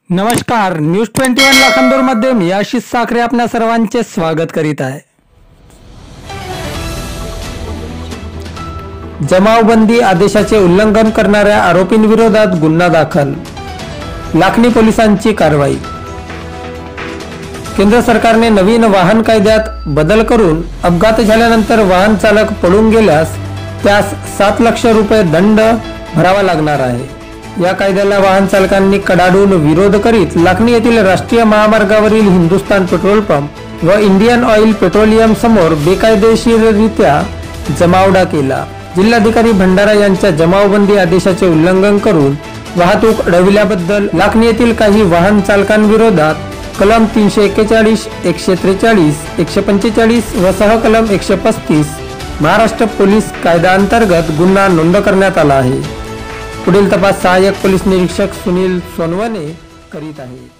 नमस्कार, न्यूज 21 लाखांदूरमध्ये मी आशिष साखरे आपल्या सर्वांचे स्वागत करीत आहे। जमावबंदी आदेशाचे उल्लंघन करणाऱ्या आरोपींविरोधात गुन्हा दाखल, लाखनी पोलिसांची कारवाई। केंद्र सरकारने नवीन वाहन कायद्यात बदल करून अपघात झाल्यानंतर वाहन चालक पळून गेल्यास त्यास 7 लाख रुपये दंड भरावा लागणार आहे। या कायद्याला वाहन चालकांनी कडाडून विरोध करीत लाखनी येथील राष्ट्रीय महामार्गावरील हिंदुस्तान पेट्रोल पंप व इंडियन ऑइल पेट्रोलियम समोर बेकायदेशीररित्या जमावडा केला। जिल्हाधिकारी भंडारा यांच्या जमावबंदी आदेशाचे उल्लंघन करून वाहतूक अडविल्याबद्दल लाखनी येथील काही वाहन चालकांविरोधात कलम 341, 143, 145 व सहकलम 135 महाराष्ट्र पोलीस कायदा अंतर्गत गुन्हा नोंद करण्यात आला आहे। पुढील तपास सहाय्यक पोलीस निरीक्षक सुनील सोनवणे करीत आहेत।